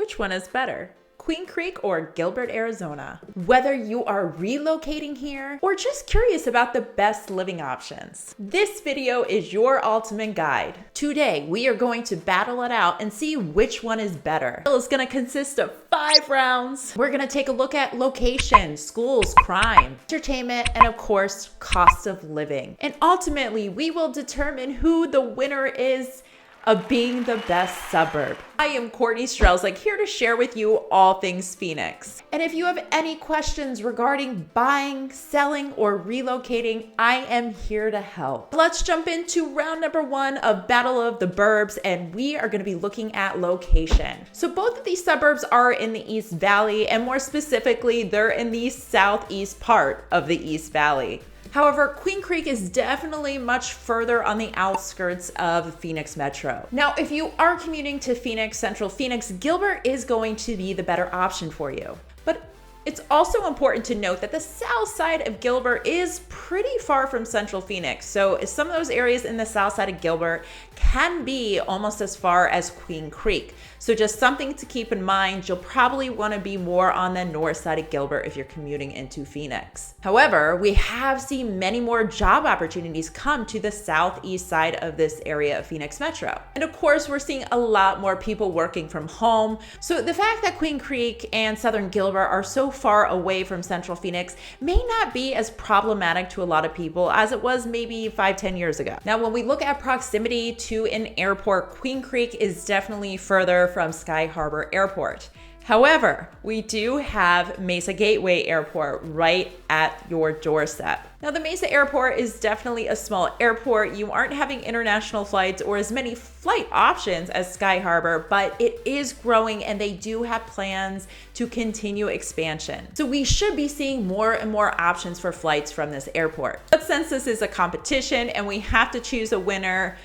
which one is better? Queen Creek or Gilbert, Arizona? Whether you are relocating here or just curious about the best living options, this video is your ultimate guide. Today, we are going to battle it out and see which one is better. It's going to consist of 5 rounds. We're going to take a look at location, schools, crime, entertainment, and of course, cost of living. And ultimately, we will determine who the winner is of being the best suburb. I am Courtney Strelzik, here to share with you all things Phoenix. And if you have any questions regarding buying, selling, or relocating, I am here to help. Let's jump into round number 1 of Battle of the Burbs, and we are going to be looking at location. So both of these suburbs are in the East Valley, and more specifically, they're in the southeast part of the East Valley. However, Queen Creek is definitely much further on the outskirts of Phoenix Metro. Now, if you are commuting to Phoenix, Central Phoenix, Gilbert is going to be the better option for you. But it's also important to note that the south side of Gilbert is pretty far from Central Phoenix. So some of those areas in the south side of Gilbert can be almost as far as Queen Creek. So just something to keep in mind, you'll probably want to be more on the north side of Gilbert if you're commuting into Phoenix. However, we have seen many more job opportunities come to the southeast side of this area of Phoenix Metro. And of course, we're seeing a lot more people working from home. So the fact that Queen Creek and Southern Gilbert are so far away from Central Phoenix may not be as problematic to a lot of people as it was maybe 5-10 years ago. Now, when we look at proximity to an airport, Queen Creek is definitely further from Sky Harbor Airport. However, we do have Mesa Gateway Airport right at your doorstep. Now, the Mesa Airport is definitely a small airport. You aren't having international flights or as many flight options as Sky Harbor, but it is growing and they do have plans to continue expansion. So we should be seeing more and more options for flights from this airport. But since this is a competition and we have to choose a winner,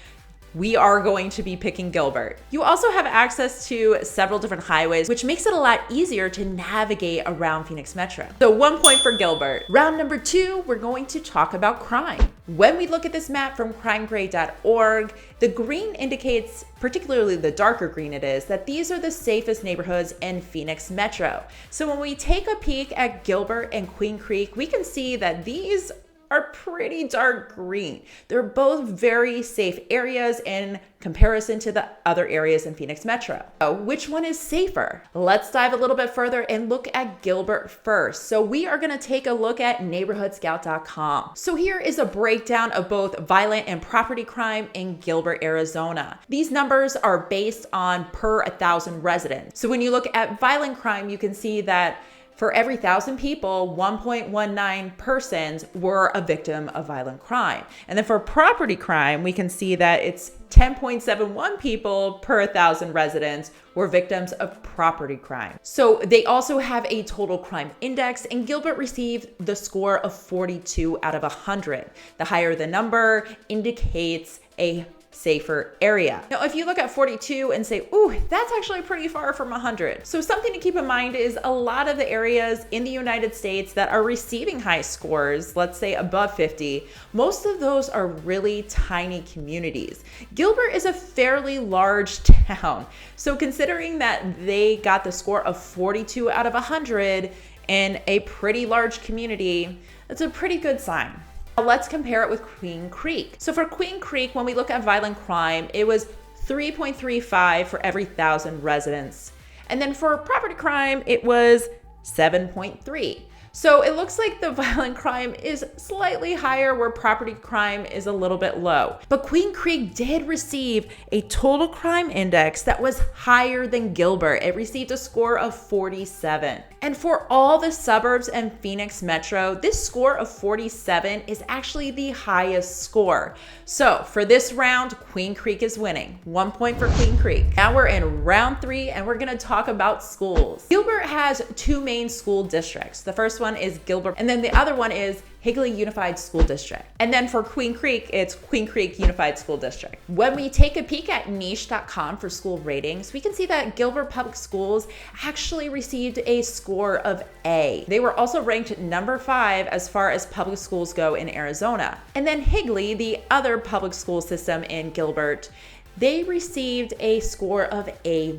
we are going to be picking Gilbert. You also have access to several different highways, which makes it a lot easier to navigate around Phoenix Metro. So 1 point for Gilbert. Round number 2, we're going to talk about crime. When we look at this map from crimegrade.org, the green indicates, particularly the darker green it is, that these are the safest neighborhoods in Phoenix Metro. So when we take a peek at Gilbert and Queen Creek, we can see that these are pretty dark green. They're both very safe areas in comparison to the other areas in Phoenix Metro. So which one is safer? Let's dive a little bit further and look at Gilbert first. So we are gonna take a look at neighborhoodscout.com. So here is a breakdown of both violent and property crime in Gilbert, Arizona. These numbers are based on per 1,000 residents. So when you look at violent crime, you can see that for every 1,000 people, 1.19 persons were a victim of violent crime. And then for property crime, we can see that it's 10.71 people per 1,000 residents were victims of property crime. So they also have a total crime index, and Gilbert received the score of 42 out of 100. The higher the number indicates a safer area. Now, if you look at 42 and say, ooh, that's actually pretty far from 100. So something to keep in mind is a lot of the areas in the United States that are receiving high scores, let's say above 50, most of those are really tiny communities. Gilbert is a fairly large town. So considering that they got the score of 42 out of 100 in a pretty large community, that's a pretty good sign. Now let's compare it with Queen Creek. So for Queen Creek, when we look at violent crime, it was 3.35 for every 1,000 residents. And then for property crime, it was 7.3. So it looks like the violent crime is slightly higher where property crime is a little bit low. But Queen Creek did receive a total crime index that was higher than Gilbert. It received a score of 47. And for all the suburbs and Phoenix Metro, this score of 47 is actually the highest score. So for this round, Queen Creek is winning. 1 point for Queen Creek. Now we're in round 3 and we're gonna talk about schools. Gilbert has 2 main school districts. The first one is Gilbert, and then the other one is Higley Unified School District. And then for Queen Creek, it's Queen Creek Unified School District. When we take a peek at niche.com for school ratings, we can see that Gilbert Public Schools actually received a score of A. They were also ranked number 5 as far as public schools go in Arizona. And then Higley, the other public school system in Gilbert, they received a score of A-,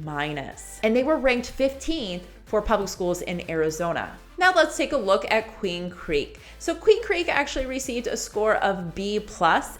and they were ranked 15th for public schools in Arizona. Now let's take a look at Queen Creek. So Queen Creek actually received a score of B+,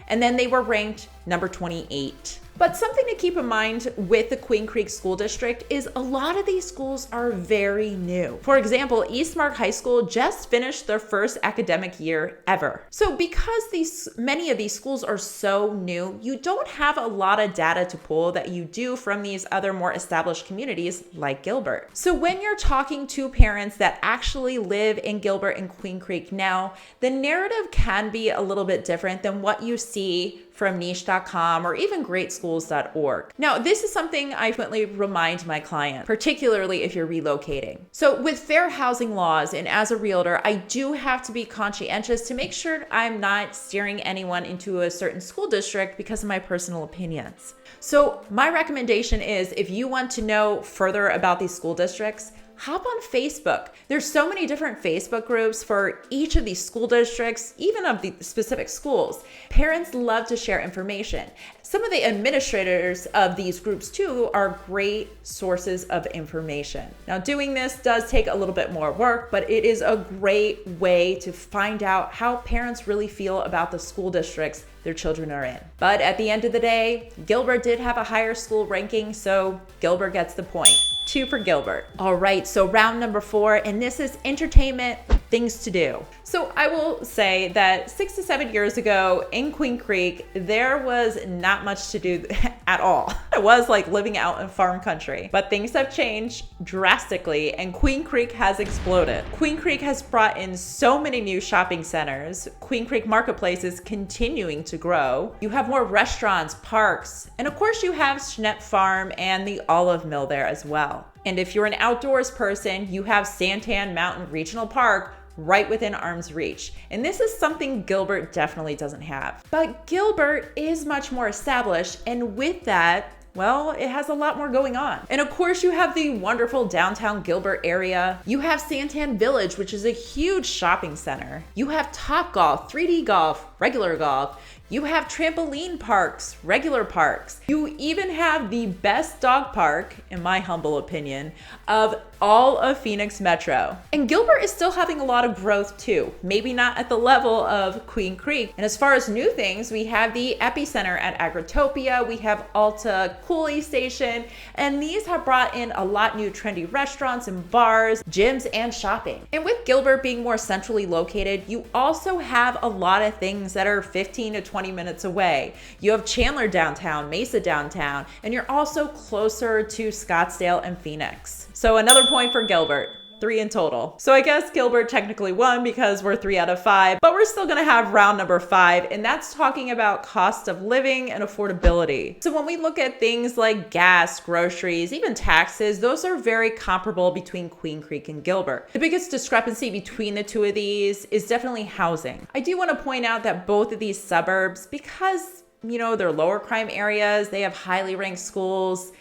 and then they were ranked number 28. But something to keep in mind with the Queen Creek School District is a lot of these schools are very new. For example, Eastmark High School just finished their first academic year ever. So because many of these schools are so new, you don't have a lot of data to pull that you do from these other more established communities like Gilbert. So when you're talking to parents that actually live in Gilbert and Queen Creek now, the narrative can be a little bit different than what you see from niche.com or even greatschools.org. Now, this is something I frequently remind my client, particularly if you're relocating. So with fair housing laws and as a realtor, I do have to be conscientious to make sure I'm not steering anyone into a certain school district because of my personal opinions. So my recommendation is if you want to know further about these school districts, hop on Facebook. There's so many different Facebook groups for each of these school districts, even of the specific schools. Parents love to share information. Some of the administrators of these groups too are great sources of information. Now, doing this does take a little bit more work, but it is a great way to find out how parents really feel about the school districts their children are in. But at the end of the day, Gilbert did have a higher school ranking, so Gilbert gets the point. 2 for Gilbert. All right, so round number 4, and this is entertainment, things to do. So I will say that 6 to 7 years ago in Queen Creek, there was not much to do at all. It was like living out in farm country, but things have changed drastically and Queen Creek has exploded. Queen Creek has brought in so many new shopping centers. Queen Creek Marketplace is continuing to grow. You have more restaurants, parks, and of course you have Schnepp Farm and the Olive Mill there as well. And if you're an outdoors person, you have Santan Mountain Regional Park right within arm's reach. And this is something Gilbert definitely doesn't have. But Gilbert is much more established, and with that, well, it has a lot more going on. And of course, you have the wonderful downtown Gilbert area. You have Santan Village, which is a huge shopping center. You have Topgolf, 3D golf, regular golf. You have trampoline parks, regular parks. You even have the best dog park, in my humble opinion, of all of Phoenix Metro. And Gilbert is still having a lot of growth too, maybe not at the level of Queen Creek. And as far as new things, we have the Epicenter at Agritopia, we have Alta Cooley Station, and these have brought in a lot new trendy restaurants and bars, gyms, and shopping. And with Gilbert being more centrally located, you also have a lot of things that are 15 to 20 minutes away. You have Chandler downtown, Mesa downtown, and you're also closer to Scottsdale and Phoenix. So another point for Gilbert. 3 in total. So I guess Gilbert technically won because we're 3 out of 5, but we're still gonna have round number 5, and that's talking about cost of living and affordability. So when we look at things like gas, groceries, even taxes, those are very comparable between Queen Creek and Gilbert. The biggest discrepancy between the two of these is definitely housing. I do want to point out that both of these suburbs, because they're lower crime areas, they have highly ranked schools,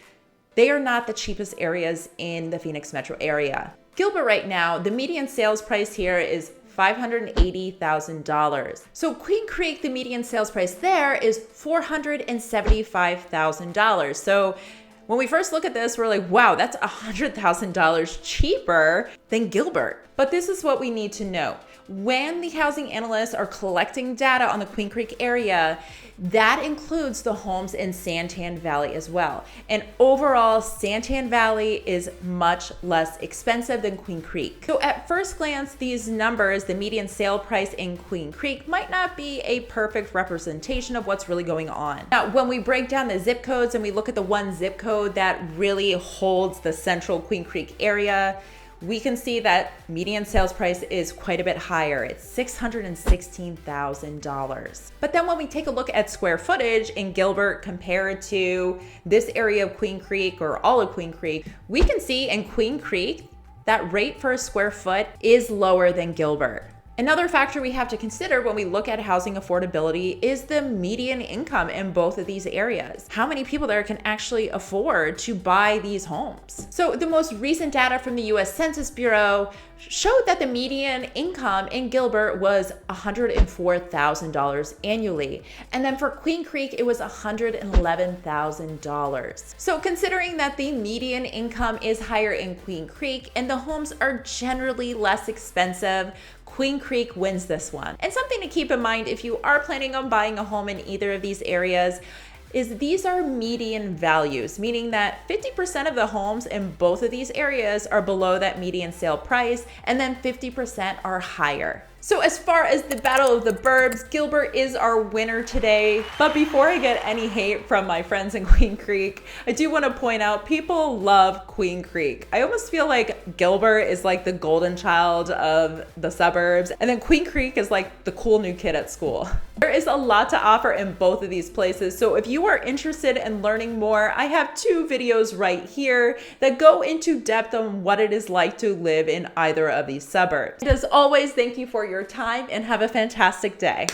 they are not the cheapest areas in the Phoenix metro area. Gilbert right now, the median sales price here is $580,000. So Queen Creek, the median sales price there is $475,000. So when we first look at this, we're like, wow, that's $100,000 cheaper than Gilbert. But this is what we need to know. When the housing analysts are collecting data on the Queen Creek area, that includes the homes in Santan Valley as well. And overall, Santan Valley is much less expensive than Queen Creek. So at first glance, these numbers, the median sale price in Queen Creek, might not be a perfect representation of what's really going on. Now, when we break down the zip codes and we look at the one zip code that really holds the central Queen Creek area, we can see that median sales price is quite a bit higher. It's $616,000. But then when we take a look at square footage in Gilbert compared to this area of Queen Creek or all of Queen Creek, we can see in Queen Creek that rate for a square foot is lower than Gilbert. Another factor we have to consider when we look at housing affordability is the median income in both of these areas. How many people there can actually afford to buy these homes? So the most recent data from the US Census Bureau showed that the median income in Gilbert was $104,000 annually. And then for Queen Creek, it was $111,000. So considering that the median income is higher in Queen Creek and the homes are generally less expensive, Queen Creek wins this one. And something to keep in mind if you are planning on buying a home in either of these areas is these are median values, meaning that 50% of the homes in both of these areas are below that median sale price, and then 50% are higher. So as far as the Battle of the Burbs, Gilbert is our winner today. But before I get any hate from my friends in Queen Creek, I do want to point out people love Queen Creek. I almost feel like Gilbert is like the golden child of the suburbs, and then Queen Creek is like the cool new kid at school. There is a lot to offer in both of these places, so if you are interested in learning more, I have 2 videos right here that go into depth on what it is like to live in either of these suburbs. And as always, thank you for your time and have a fantastic day.